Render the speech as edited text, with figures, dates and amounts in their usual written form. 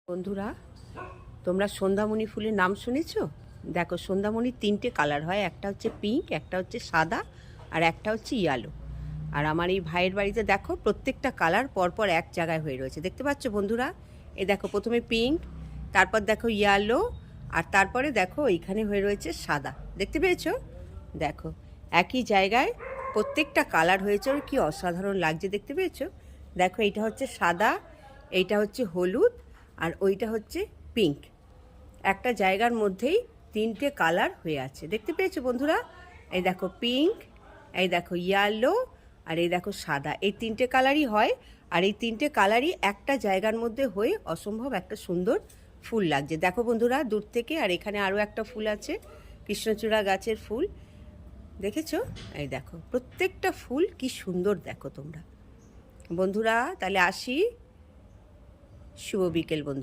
বন্ধুরা, তোমরা সন্ধ্যামণি ফুলের নাম শুনেছো? দেখো, সন্ধ্যামণির তিনটে কালার হয়, একটা হচ্ছে পিঙ্ক, একটা হচ্ছে সাদা, আর একটা হচ্ছে ইয়েলো। আর আমার এই ভাইয়ের বাড়িতে দেখো প্রত্যেকটা কালার পরপর এক জায়গায় হয়ে রয়েছে, দেখতে পাচ্ছ বন্ধুরা? এই দেখো, প্রথমে পিঙ্ক, তারপর দেখো ইয়েলো, আর তারপরে দেখো এইখানে হয়ে রয়েছে সাদা। দেখতে পেয়েছো? দেখো, একই জায়গায় প্রত্যেকটা কালার হয়েছে, আর কি অসাধারণ লাগছে, দেখতে পেয়েছো? দেখো, এইটা হচ্ছে সাদা, এইটা হচ্ছে হলুদ, আর ওইটা হচ্ছে পিঙ্ক। একটা জায়গার মধ্যেই তিনটে কালার হয়ে আছে, দেখতে পেয়েছো বন্ধুরা? এই দেখো পিঙ্ক, এই দেখো ইয়েলো, আর এই দেখো সাদা। এই তিনটে কালারই হয়, আর এই তিনটে কালারই একটা জায়গার মধ্যে হয়ে অসম্ভব একটা সুন্দর ফুল লাগছে। দেখো বন্ধুরা, দূর থেকে। আর এখানে আরও একটা ফুল আছে, কৃষ্ণচূড়া গাছের ফুল, দেখেছো? এই দেখো, প্রত্যেকটা ফুল কি সুন্দর দেখো তোমরা। বন্ধুরা, তাহলে আসি। শুভ বিকেল বন্ধু।